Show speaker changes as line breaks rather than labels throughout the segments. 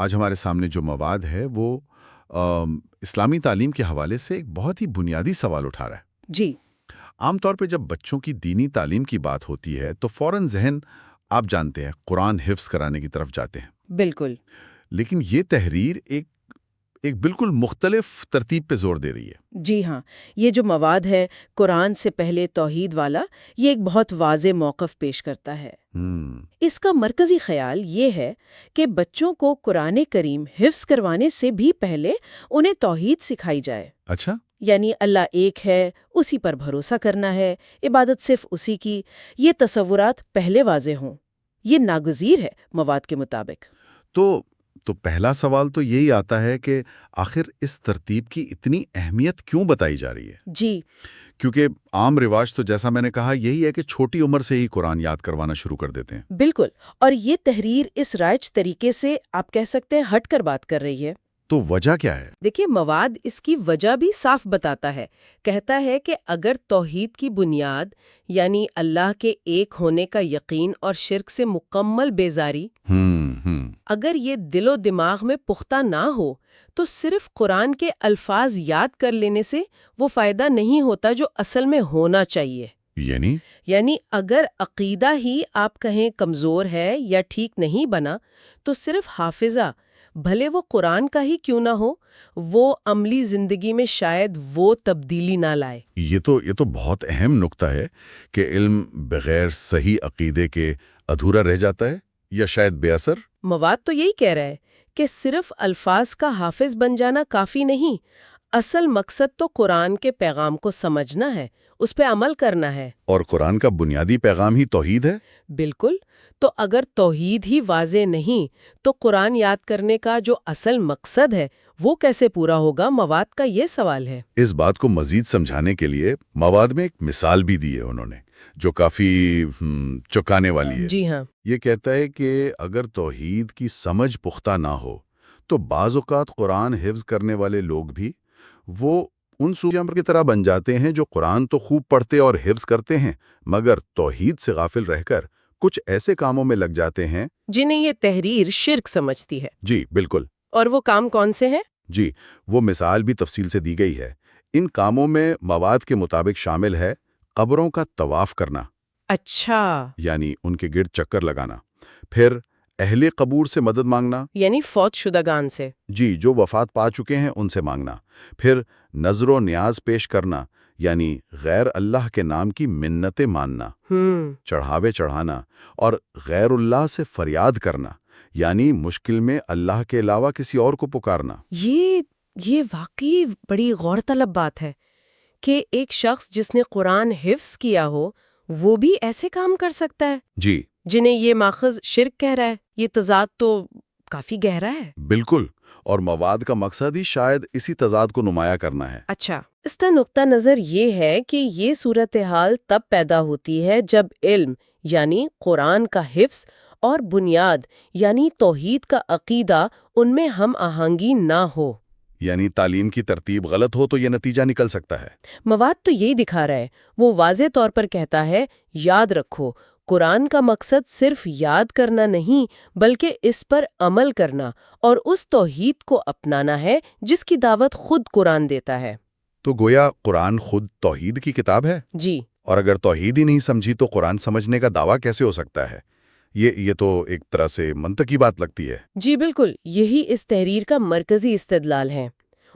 آج ہمارے سامنے جو مواد ہے وہ اسلامی تعلیم کے حوالے سے ایک بہت ہی بنیادی سوال اٹھا رہا ہے۔
جی
عام طور پہ جب بچوں کی دینی تعلیم کی بات ہوتی ہے تو فوراً ذہن، آپ جانتے ہیں، قرآن حفظ کرانے کی طرف جاتے ہیں۔
بالکل۔
لیکن یہ تحریر ایک بالکل مختلف ترتیب پہ زور دے رہی ہے۔
جی ہاں، یہ جو مواد ہے قرآن سے پہلے توحید والا، یہ ایک بہت واضح موقف پیش کرتا ہے۔ اس کا مرکزی خیال یہ ہے کہ بچوں کو قرآن کریم حفظ کروانے سے بھی پہلے انہیں توحید سکھائی جائے۔
اچھا۔
یعنی اللہ ایک ہے، اسی پر بھروسہ کرنا ہے، عبادت صرف اسی کی، یہ تصورات پہلے واضح ہوں۔ یہ ناگزیر ہے مواد کے مطابق۔
تو پہلا سوال تو یہی آتا ہے کہ آخر اس ترتیب کی اتنی اہمیت کیوں بتائی جا رہی ہے؟
جی،
کیونکہ عام رواج تو جیسا میں نے کہا یہی ہے کہ چھوٹی عمر سے ہی قرآن یاد کروانا شروع کر دیتے ہیں۔
بالکل، اور یہ تحریر اس رائج طریقے سے آپ کہہ سکتے ہیں ہٹ کر بات کر رہی ہے۔
تو وجہ کیا ہے؟
دیکھیے، مواد اس کی وجہ بھی صاف بتاتا ہے۔ کہتا ہے کہ اگر توحید کی بنیاد یعنی اللہ کے ایک ہونے کا یقین اور شرک سے مکمل بیزاری، اگر یہ دل و دماغ میں پختہ نہ ہو تو صرف قرآن کے الفاظ یاد کر لینے سے وہ فائدہ نہیں ہوتا جو اصل میں ہونا چاہیے۔ یعنی اگر عقیدہ ہی آپ کہیں کمزور ہے یا ٹھیک نہیں بنا تو صرف حافظہ، بھلے وہ قرآن کا ہی کیوں نہ ہو، وہ عملی زندگی میں شاید وہ تبدیلی نہ لائے۔
یہ تو بہت اہم نکتہ ہے کہ علم بغیر صحیح عقیدے کے ادھورا رہ جاتا ہے یا شاید بے اثر۔
مواد تو یہی کہہ رہا ہے کہ صرف الفاظ کا حافظ بن جانا کافی نہیں، اصل مقصد تو قرآن کے پیغام کو سمجھنا ہے، اس پہ عمل کرنا ہے۔
اور قرآن کا بنیادی پیغام ہی توحید ہے۔
بالکل، تو اگر توحید ہی واضح نہیں تو قرآن یاد کرنے کا جو اصل مقصد ہے وہ کیسے پورا ہوگا؟ مواد کا یہ سوال ہے۔
اس بات کو مزید سمجھانے کے لیے مواد میں ایک مثال بھی دی ہے انہوں نے، جو کافی چوکانے والی ہے۔
جی ہاں،
یہ کہتا ہے کہ اگر توحید کی سمجھ پختہ نہ ہو تو بعض اوقات قرآن حفظ کرنے والے لوگ بھی وہ ان صوفیوں کی طرح بن جاتے ہیں جو قرآن تو خوب پڑھتے اور حفظ کرتے ہیں مگر توحید سے غافل رہ کر کچھ ایسے کاموں میں لگ جاتے ہیں
جنہیں یہ تحریر شرک سمجھتی ہے۔
جی بالکل۔
اور وہ کام کون سے ہیں؟
جی، وہ مثال بھی تفصیل سے دی گئی ہے۔ ان کاموں میں مواد کے مطابق شامل ہے قبروں کا طواف کرنا۔
اچھا،
یعنی ان کے گرد چکر لگانا، پھر اہل قبور سے مدد مانگنا،
یعنی فوت شدگان سے۔
جی، جو وفات پا چکے ہیں ان سے مانگنا، پھر نذر و نیاز پیش کرنا، یعنی غیر اللہ کے نام کی منتیں ماننا، چڑھاوے چڑھانا، اور غیر اللہ سے فریاد کرنا، یعنی مشکل میں اللہ کے علاوہ کسی اور کو پکارنا۔
یہ واقعی بڑی غور طلب بات ہے کہ ایک شخص جس نے قرآن حفظ کیا ہو وہ بھی ایسے کام کر سکتا ہے
جی
جنہیں یہ ماخذ شرک کہہ رہا ہے۔ یہ تضاد تو کافی گہرا ہے۔
بالکل، اور مواد کا مقصد ہی شاید اسی تضاد کو نمایاں کرنا ہے۔
اچھا، اس کا نقطہ نظر یہ ہے کہ یہ صورتحال تب پیدا ہوتی ہے جب علم یعنی قرآن کا حفظ اور بنیاد یعنی توحید کا عقیدہ ان میں ہم آہنگی نہ ہو۔
یعنی تعلیم کی ترتیب غلط ہو تو یہ نتیجہ نکل سکتا ہے۔
مواد تو یہی دکھا رہا ہے۔ وہ واضح طور پر کہتا ہے، یاد رکھو، قرآن کا مقصد صرف یاد کرنا نہیں بلکہ اس پر عمل کرنا اور اس توحید کو اپنانا ہے جس کی دعوت خود قرآن دیتا ہے۔
تو گویا قرآن خود توحید کی کتاب ہے؟
جی،
اور اگر توحید ہی نہیں سمجھی تو قرآن سمجھنے کا دعویٰ کیسے ہو سکتا ہے؟ یہ تو ایک طرح سے منطقی بات لگتی ہے۔
جی بالکل، یہی اس تحریر کا مرکزی استدلال ہے۔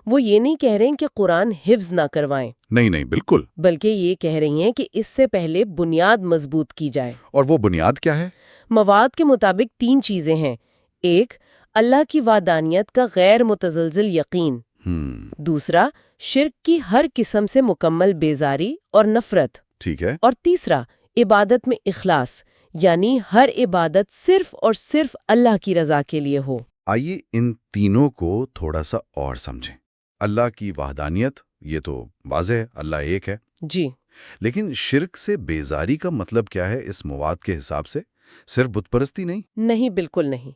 وہ یہ نہیں کہہ رہے ہیں کہ قرآن حفظ نہ کروائیں،
نہیں بالکل،
بلکہ یہ کہہ رہی ہیں کہ اس سے پہلے بنیاد مضبوط کی جائے۔
اور وہ بنیاد کیا ہے؟
مواد کے مطابق 3 چیزیں ہیں۔ ایک، اللہ کی وحدانیت کا غیر متزلزل یقین۔ دوسرا، شرک کی ہر قسم سے مکمل بیزاری اور نفرت۔
ٹھیک ہے۔
اور تیسرا، عبادت میں اخلاص، یعنی ہر عبادت صرف اور صرف اللہ کی رضا کے لیے ہو۔
آئیے ان تینوں کو تھوڑا سا اور سمجھیں۔ اللہ کی وحدانیت، یہ تو واضح ہے، اللہ ایک ہے۔
جی،
لیکن شرک سے بیزاری کا مطلب کیا ہے اس مواد کے حساب سے؟ صرف بت پرستی نہیں؟
نہیں، بالکل نہیں۔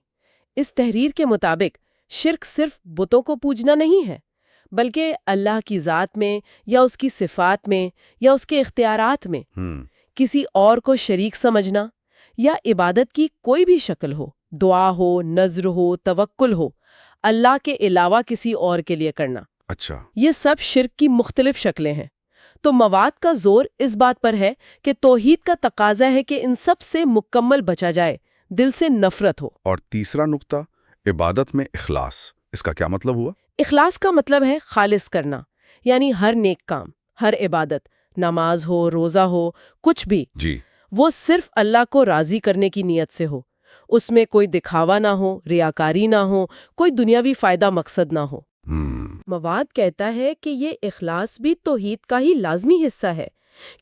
اس تحریر کے مطابق شرک صرف بتوں کو پوجنا نہیں ہے، بلکہ اللہ کی ذات میں یا اس کی صفات میں یا اس کے اختیارات میں کسی اور کو شریک سمجھنا یا عبادت کی کوئی بھی شکل ہو دعا ہو، نذر ہو، توکل ہو، اللہ کے علاوہ کسی اور کے لیے کرنا،
اچھا،
یہ سب شرک کی مختلف شکلیں ہیں۔ تو مواد کا زور اس بات پر ہے کہ توحید کا تقاضا ہے کہ ان سب سے مکمل بچا جائے، دل سے نفرت ہو۔
اور تیسرا نقطہ، عبادت میں اخلاص، اس کا کیا مطلب ہوا؟
اخلاص کا مطلب ہے خالص کرنا، یعنی ہر نیک کام، ہر عبادت، نماز ہو، روزہ ہو، کچھ بھی،
جی،
وہ صرف اللہ کو راضی کرنے کی نیت سے ہو، اس میں کوئی دکھاوا نہ ہو، ریاکاری نہ ہو، کوئی دنیاوی فائدہ مقصد نہ ہو۔ مواد کہتا ہے کہ یہ اخلاص بھی توحید کا ہی لازمی حصہ ہے،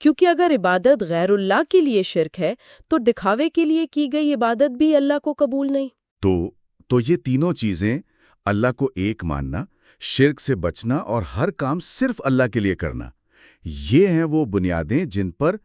کیونکہ اگر عبادت غیر اللہ کے لیے شرک ہے تو دکھاوے کے لیے کی گئی عبادت بھی اللہ کو قبول نہیں۔
تو یہ تینوں چیزیں، اللہ کو ایک ماننا، شرک سے بچنا اور ہر کام صرف اللہ کے لیے کرنا، یہ ہیں وہ بنیادیں جن پر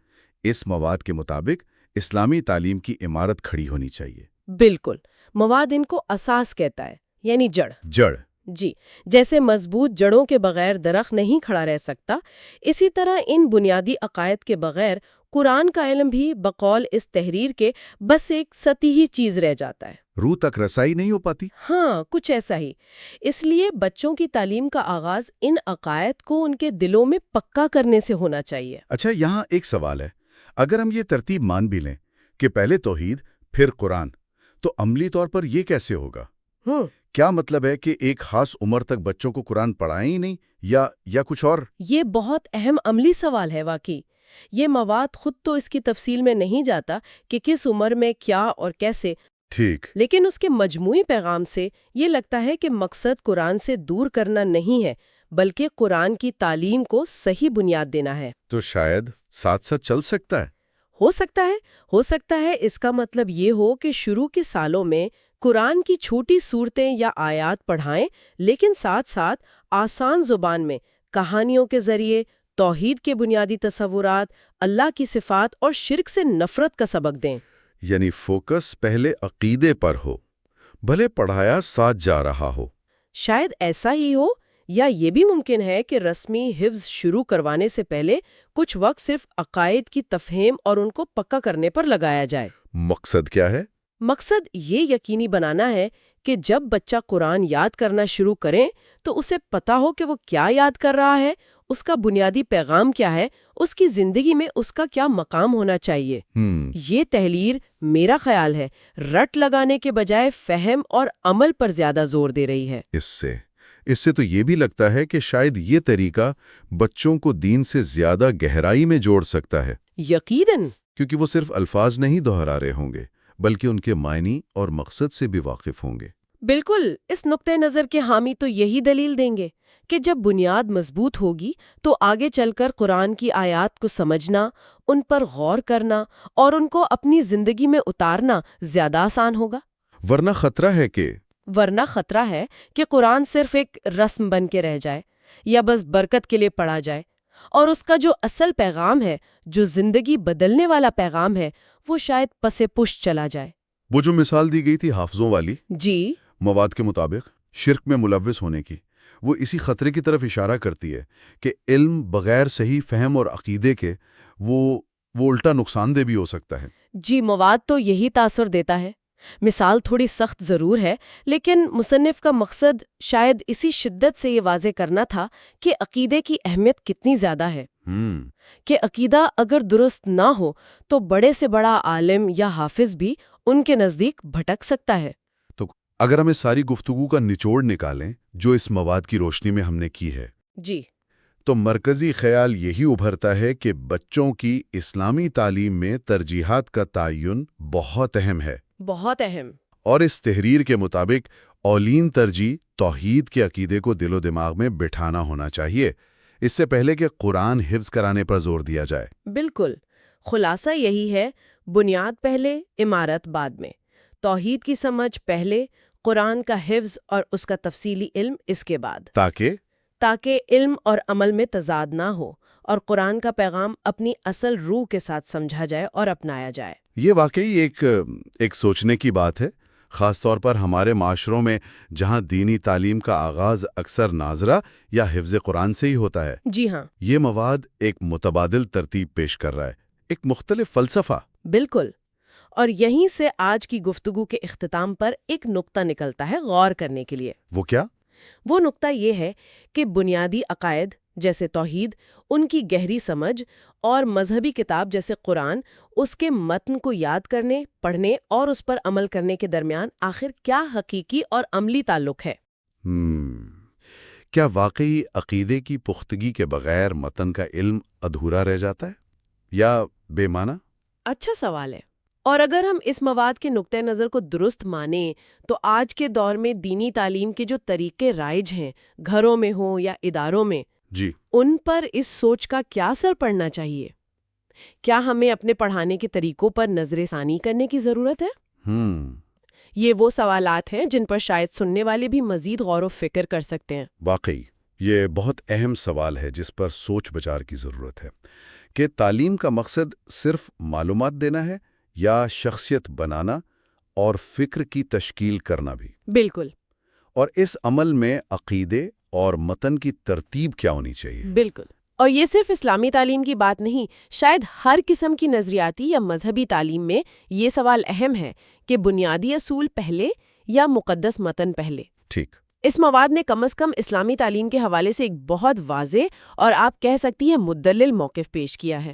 اس مواد کے مطابق اسلامی تعلیم کی عمارت کھڑی ہونی چاہیے۔
بالکل، مواد ان کو اساس کہتا ہے، یعنی جڑ۔ جی، جیسے مضبوط جڑوں کے بغیر درخت نہیں کھڑا رہ سکتا، اسی طرح ان بنیادی عقائد کے بغیر قرآن کا علم بھی بقول اس تحریر کے بس ایک سطحی چیز رہ جاتا ہے،
روح تک رسائی نہیں ہو پاتی۔
ہاں، کچھ ایسا ہی۔ اس لیے بچوں کی تعلیم کا آغاز ان عقائد کو ان کے دلوں میں پکا کرنے سے ہونا چاہیے۔
اچھا، یہاں ایک سوال ہے، اگر ہم یہ ترتیب مان بھی لیں کہ پہلے توحید پھر قرآن، تو عملی طور پر یہ کیسے ہوگا؟ کیا مطلب ہے کہ ایک خاص عمر تک بچوں کو قرآن پڑھائیں ہی نہیں، یا کچھ اور؟
یہ بہت اہم عملی سوال ہے واقعی۔ یہ مواد خود تو اس کی تفصیل میں نہیں جاتا کہ کس عمر میں کیا اور کیسے،
ٹھیک،
لیکن اس کے مجموعی پیغام سے یہ لگتا ہے کہ مقصد قرآن سے دور کرنا نہیں ہے، بلکہ قرآن کی تعلیم کو صحیح بنیاد دینا ہے۔
تو شاید ساتھ ساتھ چل سکتا ہے۔
ہو سکتا ہے اس کا مطلب یہ ہو کہ شروع کے سالوں میں قرآن کی چھوٹی صورتیں یا آیات پڑھائیں، لیکن ساتھ ساتھ آسان زبان میں کہانیوں کے ذریعے توحید کے بنیادی تصورات، اللہ کی صفات اور شرک سے نفرت کا سبق دیں۔
یعنی فوکس پہلے عقیدے پر ہو، بھلے پڑھایا ساتھ جا رہا ہو۔
شاید ایسا ہی ہو، یا یہ بھی ممکن ہے کہ رسمی حفظ شروع کروانے سے پہلے کچھ وقت صرف عقائد کی تفہیم اور ان کو پکا کرنے پر لگایا جائے۔
مقصد کیا ہے؟
مقصد یہ یقینی بنانا ہے کہ جب بچہ قرآن یاد کرنا شروع کرے تو اسے پتا ہو کہ وہ کیا یاد کر رہا ہے، اس کا بنیادی پیغام کیا ہے، اس کی زندگی میں اس کا کیا مقام ہونا چاہیے۔ یہ تحریر، میرا خیال ہے، رٹ لگانے کے بجائے فہم اور عمل پر زیادہ زور دے رہی ہے۔
اس سے تو یہ بھی لگتا ہے کہ شاید یہ طریقہ بچوں کو دین سے زیادہ گہرائی میں جوڑ سکتا ہے۔
یقیناً،
کیونکہ وہ صرف الفاظ نہیں دہرا رہے ہوں گے، بلکہ ان کے معنی اور مقصد سے بھی واقف ہوں گے۔
بالکل، اس نقطۂ نظر کے حامی تو یہی دلیل دیں گے کہ جب بنیاد مضبوط ہوگی تو آگے چل کر قرآن کی آیات کو سمجھنا، ان پر غور کرنا اور ان کو اپنی زندگی میں اتارنا زیادہ آسان ہوگا۔
ورنہ خطرہ ہے کہ قرآن صرف ایک رسم بن کے رہ جائے، یا بس برکت کے لیے پڑھا جائے، اور اس کا جو اصل پیغام ہے، جو زندگی بدلنے والا پیغام ہے، وہ شاید پس پش چلا جائے۔ وہ جو مثال دی گئی تھی حافظوں والی،
جی،
مواد کے مطابق شرک میں ملوث ہونے کی، وہ اسی خطرے کی طرف اشارہ کرتی ہے کہ علم بغیر صحیح فہم اور عقیدے کے وہ الٹا نقصان دہ بھی ہو سکتا ہے۔
جی، مواد تو یہی تاثر دیتا ہے۔ مثال تھوڑی سخت ضرور ہے، لیکن مصنف کا مقصد شاید اسی شدت سے یہ واضح کرنا تھا کہ عقیدے کی اہمیت کتنی زیادہ ہے، کہ عقیدہ اگر درست نہ ہو تو بڑے سے بڑا عالم یا حافظ بھی ان کے نزدیک بھٹک سکتا ہے۔
تو اگر ہم اس ساری گفتگو کا نچوڑ نکالیں جو اس مواد کی روشنی میں ہم نے کی ہے،
جی،
تو مرکزی خیال یہی ابھرتا ہے کہ بچوں کی اسلامی تعلیم میں ترجیحات کا تعین بہت اہم ہے،
بہت اہم۔
اور اس تحریر کے مطابق اولین ترجیح توحید کے عقیدے کو دل و دماغ میں بٹھانا ہونا چاہیے، اس سے پہلے کہ قرآن حفظ کرانے پر زور دیا جائے۔
بالکل، خلاصہ یہی ہے، بنیاد پہلے، عمارت بعد میں، توحید کی سمجھ پہلے، قرآن کا حفظ اور اس کا تفصیلی علم اس کے بعد، تاکہ علم اور عمل میں تضاد نہ ہو اور قرآن کا پیغام اپنی اصل روح کے ساتھ سمجھا جائے اور اپنایا جائے۔
یہ واقعی ایک سوچنے کی بات ہے، خاص طور پر ہمارے معاشروں میں جہاں دینی تعلیم کا آغاز اکثر ناظرہ یا حفظ قرآن سے ہی ہوتا ہے۔
جی ہاں،
یہ مواد ایک متبادل ترتیب پیش کر رہا ہے، ایک مختلف فلسفہ۔
بالکل، اور یہیں سے آج کی گفتگو کے اختتام پر ایک نقطہ نکلتا ہے غور کرنے کے لیے۔
وہ کیا؟
وہ نقطہ یہ ہے کہ بنیادی عقائد جیسے توحید، ان کی گہری سمجھ اور مذہبی کتاب جیسے قرآن، اس کے متن کو یاد کرنے، پڑھنے اور اس پر عمل کرنے کے درمیان آخر کیا حقیقی اور عملی تعلق ہے؟
کیا واقعی عقیدے کی پختگی کے بغیر متن کا علم ادھورا رہ جاتا ہے یا بے معنی؟
اچھا سوال ہے۔ اور اگر ہم اس مواد کے نقطہ نظر کو درست مانیں تو آج کے دور میں دینی تعلیم کے جو طریقے رائج ہیں، گھروں میں ہوں یا اداروں میں،
جی،
ان پر اس سوچ کا کیا اثر پڑنا چاہیے؟ کیا ہمیں اپنے پڑھانے کے طریقوں پر نظر ثانی کرنے کی ضرورت ہے؟ یہ وہ سوالات ہیں جن پر شاید سننے والے بھی مزید غور و فکر کر سکتے ہیں۔
واقعی یہ بہت اہم سوال ہے جس پر سوچ بچار کی ضرورت ہے کہ تعلیم کا مقصد صرف معلومات دینا ہے یا شخصیت بنانا اور فکر کی تشکیل کرنا بھی؟
بالکل
اور اس عمل میں عقیدے اور متن کی ترتیب کیا ہونی چاہیے؟
بالکل۔ اور یہ صرف اسلامی تعلیم کی بات نہیں، شاید ہر قسم کی نظریاتی یا مذہبی تعلیم میں یہ سوال اہم ہے کہ بنیادی اصول پہلے یا مقدس متن پہلے؟
ٹھیک۔
اس مواد نے کم از کم اسلامی تعلیم کے حوالے سے ایک بہت واضح اور آپ کہہ سکتی ہیں مدلل موقف پیش کیا ہے۔